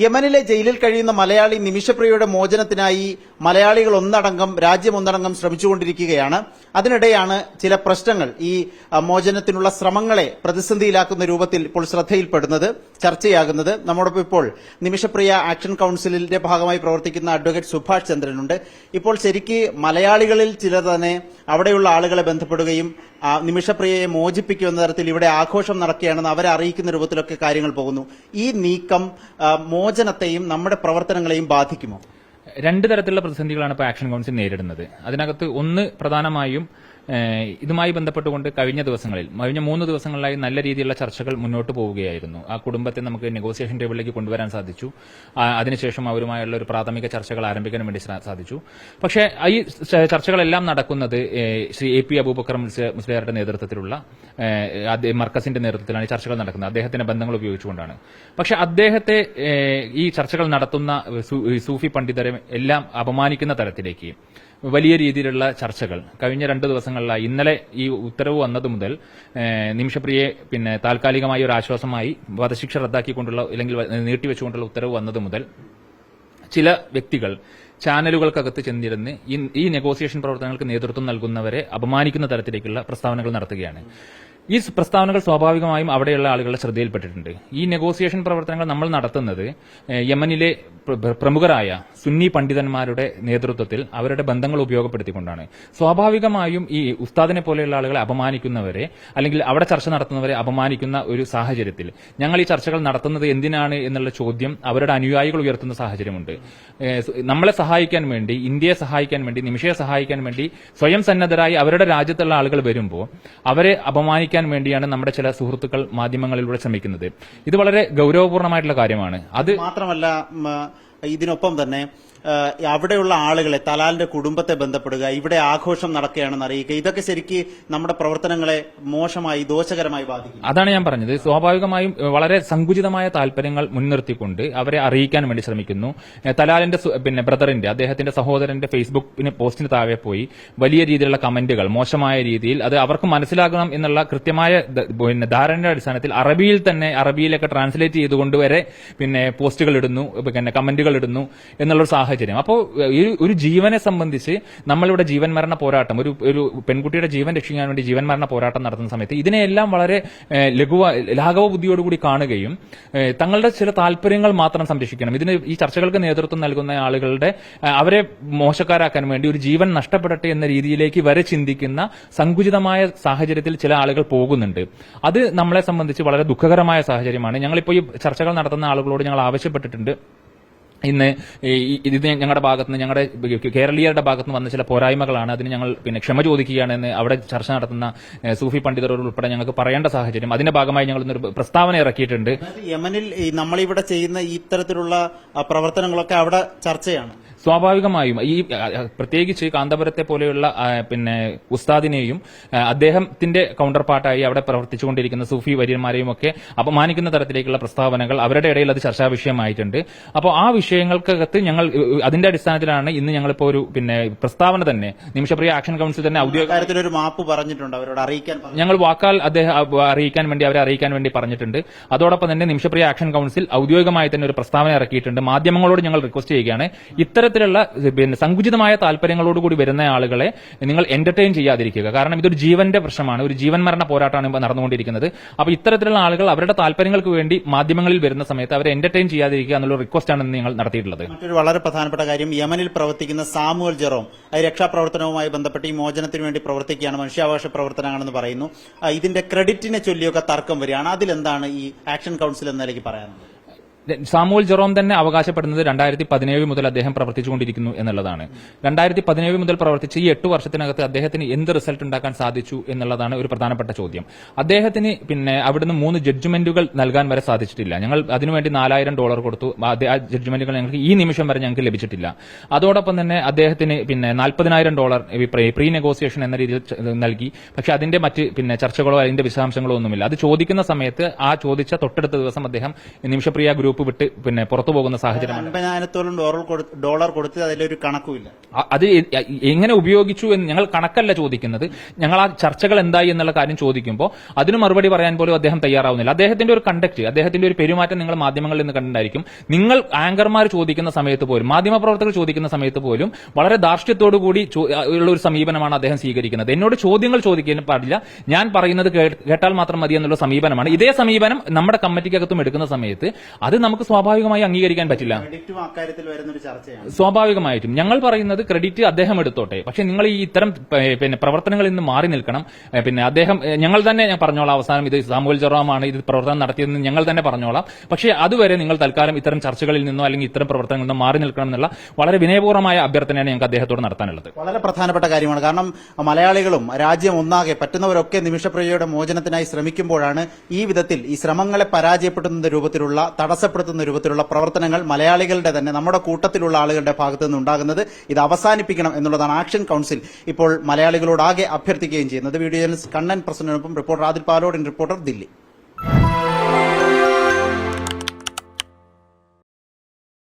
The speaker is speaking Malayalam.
യമനിലെ ജയിലിൽ കഴിയുന്ന മലയാളി നിമിഷപ്രിയയുടെ മോചനത്തിനായി മലയാളികൾ രാജ്യമൊന്നടങ്കം ശ്രമിച്ചുകൊണ്ടിരിക്കുകയാണ്. അതിനിടെയാണ് ചില പ്രശ്നങ്ങൾ ഈ മോചനത്തിനുള്ള ശ്രമങ്ങളെ പ്രതിസന്ധിയിലാക്കുന്ന രൂപത്തിൽ ഇപ്പോൾ ശ്രദ്ധയിൽപ്പെടുന്നത്, ചർച്ചയാകുന്നത്. നമ്മോടൊപ്പം ഇപ്പോൾ നിമിഷപ്രിയ ആക്ഷൻ കൌൺസിലിന്റെ ഭാഗമായി പ്രവർത്തിക്കുന്ന അഡ്വക്കേറ്റ് സുഭാഷ് ചന്ദ്രനുണ്ട്. ഇപ്പോൾ ശരിക്ക് മലയാളികളിൽ ചിലർ തന്നെ അവിടെയുള്ള ആളുകളെ ബന്ധപ്പെടുകയും നിമിഷപ്രിയയെ മോചിപ്പിക്കുന്ന തരത്തിൽ ഇവിടെ ആഘോഷം നടക്കുകയാണെന്ന് അവരെ അറിയിക്കുന്ന രൂപത്തിലൊക്കെ കാര്യങ്ങൾ പോകുന്നു. ഈ നീക്കം മോചനത്തെയും നമ്മുടെ പ്രവർത്തനങ്ങളെയും ബാധിക്കുമോ? രണ്ട് തരത്തിലുള്ള പ്രതിസന്ധികളാണ് ഇപ്പോൾ ആക്ഷൻ കൌൺസിൽ നേരിടുന്നത്. അതിനകത്ത് ഒന്ന് പ്രധാനമായും ഇതുമായി ബന്ധപ്പെട്ടുകൊണ്ട് കഴിഞ്ഞ 3 ദിവസങ്ങളിലായി നല്ല രീതിയിലുള്ള ചർച്ചകൾ മുന്നോട്ട് പോവുകയായിരുന്നു. ആ കുടുംബത്തെ നമുക്ക് നെഗോസിയേഷൻ ടേബിളിലേക്ക് കൊണ്ടുവരാൻ സാധിച്ചു. അതിനുശേഷം അവരുമായുള്ള ഒരു പ്രാഥമിക ചർച്ചകൾ ആരംഭിക്കാൻ വേണ്ടി സാധിച്ചു. പക്ഷേ ഈ ചർച്ചകളെല്ലാം നടക്കുന്നത് ശ്രീ AP അബൂബക്കർ മുസ്ലിയാരുടെ നേതൃത്വത്തിലുള്ള മർക്കസിന്റെ നേതൃത്വത്തിലാണ് ഈ ചർച്ചകൾ നടക്കുന്നത്. അദ്ദേഹത്തിന്റെ ബന്ധങ്ങൾ ഉപയോഗിച്ചുകൊണ്ടാണ്. പക്ഷെ അദ്ദേഹത്തെ ഈ ചർച്ചകൾ നടത്തുന്ന സൂഫി പണ്ഡിതരെ എല്ലാം അപമാനിക്കുന്ന തരത്തിലേക്ക് വലിയ രീതിയിലുള്ള ചർച്ചകൾ കഴിഞ്ഞ 2 ദിവസങ്ങളിലായി, ഇന്നലെ ഈ ഉത്തരവ് വന്നത് മുതൽ നിമിഷപ്രിയയെ താൽക്കാലികമായി ഒരു ആശ്വാസമായി വധശിക്ഷ റദ്ദാക്കിക്കൊണ്ടുള്ള അല്ലെങ്കിൽ നീട്ടിവെച്ചുകൊണ്ടുള്ള ഉത്തരവ് വന്നത് മുതൽ ചില വ്യക്തികൾ ചാനലുകൾക്കകത്ത് ചെന്നിരുന്ന് ഈ നെഗോസിയേഷൻ പ്രവർത്തനങ്ങൾക്ക് നേതൃത്വം നൽകുന്നവരെ അപമാനിക്കുന്ന തരത്തിലേക്കുള്ള പ്രസ്താവനകൾ നടത്തുകയാണ്. ഈ പ്രസ്താവനകൾ സ്വാഭാവികമായും അവിടെയുള്ള ആളുകളുടെ ശ്രദ്ധയിൽപ്പെട്ടിട്ടുണ്ട്. ഈ നെഗോസിയേഷൻ പ്രവർത്തനങ്ങൾ നമ്മൾ നടത്തുന്നത് യമനിലെ പ്രമുഖരായ സുന്നി പണ്ഡിതന്മാരുടെ നേതൃത്വത്തിൽ അവരുടെ ബന്ധങ്ങൾ ഉപയോഗപ്പെടുത്തിക്കൊണ്ടാണ്. സ്വാഭാവികമായും ഈ ഉസ്താദിനെ പോലെയുള്ള ആളുകളെ അപമാനിക്കുന്നവരെ അല്ലെങ്കിൽ അവിടെ ചർച്ച നടത്തുന്നവരെ അപമാനിക്കുന്ന ഒരു സാഹചര്യത്തിൽ ഞങ്ങൾ ഈ ചർച്ചകൾ നടത്തുന്നത് എന്തിനാണ് എന്നുള്ള ചോദ്യം അവരുടെ അനുയായികൾ ഉയർത്തുന്ന സാഹചര്യമുണ്ട്. നമ്മളെ സഹായിക്കാൻ വേണ്ടി, ഇന്ത്യയെ സഹായിക്കാൻ വേണ്ടി, നിമിഷയെ സഹായിക്കാൻ വേണ്ടി സ്വയം സന്നദ്ധരായി അവരുടെ രാജ്യത്തുള്ള ആളുകൾ വരുമ്പോൾ അവരെ അപമാനിക്കാൻ വേണ്ടിയാണ് നമ്മുടെ ചില സുഹൃത്തുക്കൾ മാധ്യമങ്ങളിലൂടെ ശ്രമിക്കുന്നത്. ഇത് വളരെ ഗൌരവപൂർണമായിട്ടുള്ള കാര്യമാണ്. അത് മാത്രമല്ല, ഇതിനൊപ്പം തന്നെ അവിടെയുള്ള ആളുകളെ, തലാലിന്റെ കുടുംബത്തെ ബന്ധപ്പെടുക, ഇവിടെ ആഘോഷം നടക്കുകയാണെന്ന് അറിയിക്കുക, ഇതൊക്കെ ശരിക്ക് നമ്മുടെ പ്രവർത്തനങ്ങളെ മോശമായി, ദോഷകരമായി ബാധിക്കും. അതാണ് ഞാൻ പറഞ്ഞത്. സ്വാഭാവികമായും വളരെ സങ്കുചിതമായ താല്പര്യങ്ങൾ മുൻനിർത്തിക്കൊണ്ട് അവരെ അറിയിക്കാൻ വേണ്ടി ശ്രമിക്കുന്നു. തലാലിന്റെ ബ്രദറിന്റെ, അദ്ദേഹത്തിന്റെ സഹോദരന്റെ ഫേസ്ബുക്ക് പോസ്റ്റിന് താഴെ പോയി വലിയ രീതിയിലുള്ള കമന്റുകൾ, മോശമായ രീതിയിൽ, അത് അവർക്ക് മനസ്സിലാകണം എന്നുള്ള കൃത്യമായ ധാരണയുടെ അടിസ്ഥാനത്തിൽ അറബിയിലൊക്കെ ട്രാൻസ്ലേറ്റ് ചെയ്തുകൊണ്ട് വരെ പോസ്റ്റുകൾ ഇടുന്നു, കമന്റുകൾ ഇടുന്നു എന്നുള്ളൊരു സാഹചര്യം. അപ്പോൾ ഒരു ജീവനെ സംബന്ധിച്ച് നമ്മളിവിടെ ജീവൻ മരണ പോരാട്ടം, ഒരു പെൺകുട്ടിയുടെ ജീവൻ രക്ഷിക്കാൻ വേണ്ടി ജീവൻ മരണ പോരാട്ടം നടത്തുന്ന സമയത്ത് ഇതിനെയെല്ലാം വളരെ ലാഘവ ബുദ്ധിയോടുകൂടി കാണുകയും തങ്ങളുടെ ചില താല്പര്യങ്ങൾ മാത്രം സംരക്ഷിക്കണം, ഈ ചർച്ചകൾക്ക് നേതൃത്വം നൽകുന്ന ആളുകളുടെ അവരെ മോശക്കാരാക്കാൻ വേണ്ടി ഒരു ജീവൻ നഷ്ടപ്പെടട്ടെ എന്ന രീതിയിലേക്ക് വരെ ചിന്തിക്കുന്ന സങ്കുചിതമായ സാഹചര്യത്തിൽ ചില ആളുകൾ പോകുന്നുണ്ട്. അത് നമ്മളെ സംബന്ധിച്ച് വളരെ ദുഃഖകരമായ സാഹചര്യമാണ്. ഞങ്ങളിപ്പോൾ ഈ ചർച്ചകൾ നടത്തുന്ന ആളുകളോട് ഞങ്ങൾ ആവശ്യപ്പെട്ടിട്ടുണ്ട്, ഇന്ന് ഇത് ഞങ്ങളുടെ ഭാഗത്തുനിന്ന്, ഞങ്ങളുടെ കേരളീയരുടെ ഭാഗത്തുനിന്ന് വന്ന ചില പോരായ്മകളാണ്, അതിന് ഞങ്ങൾ ക്ഷമ ചോദിക്കുകയാണെന്ന് അവിടെ ചർച്ച നടത്തുന്ന സൂഫി പണ്ഡിതരോട് ഉൾപ്പെടെ ഞങ്ങൾക്ക് പറയേണ്ട സാഹചര്യം. അതിന്റെ ഭാഗമായി ഞങ്ങൾ ഇന്നൊരു പ്രസ്താവന ഇറക്കിയിട്ടുണ്ട്. യമനിൽ നമ്മളിവിടെ ചെയ്യുന്ന ഇത്തരത്തിലുള്ള പ്രവർത്തനങ്ങളൊക്കെ അവിടെ ചർച്ചയാണ്. സ്വാഭാവികമായും ഈ പ്രത്യേകിച്ച് കാന്തപുരത്തെ പോലെയുള്ള ഉസ്താദിനെയും അദ്ദേഹത്തിന്റെ കൗണ്ടർ പാർട്ടായി അവിടെ പ്രവർത്തിച്ചുകൊണ്ടിരിക്കുന്ന സൂഫി വര്യന്മാരെയും ഒക്കെ അപമാനിക്കുന്ന തരത്തിലേക്കുള്ള പ്രസ്താവനകൾ അവരുടെ ഇടയിൽ അത് ചർച്ചാ വിഷയമായിട്ടുണ്ട്. അപ്പോൾ ആ വിഷയങ്ങൾക്കകത്ത് ഞങ്ങൾ അതിന്റെ അടിസ്ഥാനത്തിലാണ് ഇന്ന് ഞങ്ങളിപ്പോ ഒരു പ്രസ്താവന തന്നെ നിമിഷപ്രിയ ആക്ഷൻ കൌൺസിൽ തന്നെ ഔദ്യോഗിക മാപ്പ് പറഞ്ഞിട്ടുണ്ട്, അവരോട് അറിയിക്കാൻ ഞങ്ങൾ വാക്കാൽ അവരെ അറിയിക്കാൻ വേണ്ടി പറഞ്ഞിട്ടുണ്ട്. അതോടൊപ്പം തന്നെ നിമിഷപ്രിയ ആക്ഷൻ കൌൺസിൽ ഔദ്യോഗികമായി തന്നെ ഒരു പ്രസ്താവന ഇറക്കിയിട്ടുണ്ട്. മാധ്യമങ്ങളോട് ഞങ്ങൾ റിക്വസ്റ്റ് ചെയ്യുകയാണ്, ഇത്തരത്തിലുള്ള സങ്കുചിതമായ താല്പര്യങ്ങളോടുകൂടി വരുന്ന ആളുകളെ നിങ്ങൾ എന്റർടൈൻ ചെയ്യാതിരിക്കുക. കാരണം ഇതൊരു ജീവന്റെ പ്രശ്നമാണ്, ഒരു ജീവൻ മരണ പോരാട്ടമാണ് നടന്നുകൊണ്ടിരിക്കുന്നത്. അപ്പോൾ ഇത്തരത്തിലുള്ള ആളുകൾ അവരുടെ താല്പര്യങ്ങൾക്ക് വേണ്ടി മാധ്യമങ്ങളിൽ വരുന്ന സമയത്ത് അവരെ എന്റർടൈൻ ചെയ്യാതിരിക്കുക എന്നുള്ള റിക്വസ്റ്റ് ആണ് നിങ്ങൾ നടത്തിയിട്ടുള്ളത്. മറ്റൊരു വളരെ പ്രധാനപ്പെട്ട കാര്യം, യമനിൽ പ്രവർത്തിക്കുന്ന സാമുവൽ ജെറോം രക്ഷാപ്രവർത്തനവുമായി ബന്ധപ്പെട്ട് ഈ മോചനത്തിന് വേണ്ടി പ്രവർത്തിക്കുകയാണ്, മനുഷ്യാവകാശ പ്രവർത്തനമാണെന്ന് പറയുന്നു. ഇതിന്റെ ക്രെഡിറ്റിനെ ചൊല്ലിയൊക്കെ തർക്കം വരികയാണ്. അതിലെന്താണ് ഈ ആക്ഷൻ കൌൺസിൽ എന്ന നിലയ്ക്ക് പറയാനുള്ളത്? സാമുവൽ ജെറോം തന്നെ അവകാശപ്പെടുന്നത് 2017 മുതൽ അദ്ദേഹം പ്രവർത്തിച്ചുകൊണ്ടിരിക്കുന്നു എന്നുള്ളതാണ്. 2017 മുതൽ പ്രവർത്തിച്ച് ഈ 8 വർഷത്തിനകത്ത് അദ്ദേഹത്തിന് എന്ത് റിസൾട്ട് ഉണ്ടാക്കാൻ സാധിച്ചു എന്നുള്ളതാണ് ഒരു പ്രധാനപ്പെട്ട ചോദ്യം. അദ്ദേഹത്തിന് അവിടുന്ന് 3 ജഡ്ജ്മെന്റുകൾ നൽകാൻ വരെ സാധിച്ചിട്ടില്ല. ഞങ്ങൾ അതിനുവേണ്ടി $4000 കൊടുത്തു. ആ ജഡ്ജ്മെന്റുകൾ ഞങ്ങൾക്ക് ഈ നിമിഷം വരെ ഞങ്ങൾക്ക് ലഭിച്ചിട്ടില്ല. അതോടൊപ്പം തന്നെ അദ്ദേഹത്തിന് $40,000 പ്രീ നെഗോസിയേഷൻ എന്ന രീതിയിൽ നൽകി. പക്ഷെ അതിന്റെ മറ്റ് ചർച്ചകളോ അതിന്റെ വിശദാംശങ്ങളോ ഒന്നുമില്ല. അത് ചോദിക്കുന്ന സമയത്ത് ആ ചോദിച്ച തൊട്ടടുത്ത ദിവസം അദ്ദേഹം നിമിഷപ്രിയ ഗ്രൂപ്പ് ഗ്രൂപ്പ് വിട്ട് പുറത്തു പോകുന്ന സാഹചര്യമാണ്. 50,000 ഡോളർ കൊടുത്ത് അതിലൊരു കണക്കുമില്ല. അത് എങ്ങനെ ഉപയോഗിച്ചു എന്ന് ഞങ്ങൾ കണക്കല്ല ചോദിക്കുന്നത്. ഞങ്ങൾ ആ ചർച്ചകൾ എന്തായി എന്നുള്ള കാര്യം ചോദിക്കുമ്പോൾ അതിന് മറുപടി പറയാൻ പോലും അദ്ദേഹം തയ്യാറാവുന്നില്ല. അദ്ദേഹത്തിന്റെ ഒരു കണ്ടക്ട്, അദ്ദേഹത്തിന്റെ ഒരു പെരുമാറ്റം നിങ്ങൾ മാധ്യമങ്ങളിൽ നിന്ന് കണ്ടിട്ടുണ്ടായിരിക്കും. നിങ്ങൾ ആങ്കർമാർ ചോദിക്കുന്ന സമയത്ത് പോലും, മാധ്യമപ്രവർത്തകർ ചോദിക്കുന്ന സമയത്ത് പോലും വളരെ ധാർഷ്ട്യത്തോടുകൂടി ഉള്ള ഒരു സമീപനമാണ് അദ്ദേഹം സ്വീകരിക്കുന്നത്. എന്നോട് ചോദ്യങ്ങൾ ചോദിക്കാൻ പാടില്ല, ഞാൻ പറയുന്നത് കേട്ടാൽ മാത്രം മതി എന്നുള്ള സമീപനമാണ്. ഇതേ സമീപനം നമ്മുടെ കമ്മിറ്റിക്കകത്തും എടുക്കുന്ന സമയത്ത് അത് നമുക്ക് സ്വാഭാവികമായി അംഗീകരിക്കാൻ പറ്റില്ല. സ്വാഭാവികമായിട്ടും ഞങ്ങൾ പറയുന്നത് ക്രെഡിറ്റ് അദ്ദേഹം എടുത്തോട്ടെ, പക്ഷെ നിങ്ങൾ ഈ ഇത്തരം പ്രവർത്തനങ്ങളിൽ നിന്ന് മാറി നിൽക്കണം. അദ്ദേഹം ഞങ്ങൾ തന്നെ, ഞാൻ പറഞ്ഞോളാം അവസാനം, ഇത് സാമുവൽ ജെറോമാണ് ഇത് പ്രവർത്തനം നടത്തിയതെന്ന് ഞങ്ങൾ തന്നെ പറഞ്ഞോളാം. പക്ഷേ അതുവരെ നിങ്ങൾ തൽക്കാലം ഇത്തരം ചർച്ചകളിൽ നിന്നോ അല്ലെങ്കിൽ ഇത്തരം പ്രവർത്തനങ്ങളിൽ നിന്നോ മാറി നിൽക്കണം എന്നുള്ള വളരെ വിനയപൂർവ്വമായ അഭ്യർത്ഥനയാണ് ഞങ്ങൾക്ക് അദ്ദേഹത്തോട് നടത്താനുള്ളത്. വളരെ പ്രധാനപ്പെട്ട കാര്യമാണ്. കാരണം മലയാളികളും രാജ്യം ഒന്നാകെ പറ്റുന്നവരൊക്കെ നിമിഷപ്രിയയുടെ മോചനത്തിനായി ശ്രമിക്കുമ്പോഴാണ് ഈ വിധത്തിൽ ഈ ശ്രമങ്ങളെ പരാജയപ്പെടുത്തുന്ന രൂപത്തിലുള്ള, തടസ്സപ്പെടുത്തുന്ന രൂപത്തിലുള്ള പ്രവർത്തനങ്ങൾ മലയാളികളുടെ തന്നെ, നമ്മുടെ കൂട്ടത്തിലുള്ള ആളുകളുടെ ഭാഗത്തു നിന്നുണ്ടാകുന്നത്. ഇത് അവസാനിപ്പിക്കണം എന്നുള്ളതാണ് ആക്ഷൻ കൌൺസിൽ ഇപ്പോൾ മലയാളികളോടാകെ അഭ്യർത്ഥിക്കുകയും ചെയ്യുന്നത്. വീഡിയോ ജേർണലിസ്റ്റ് കണ്ണൻ പ്രസന്നനൊപ്പം റിപ്പോർട്ടർ ആദിൽ പാലോട്, റിപ്പോർട്ടർ ദില്ലി.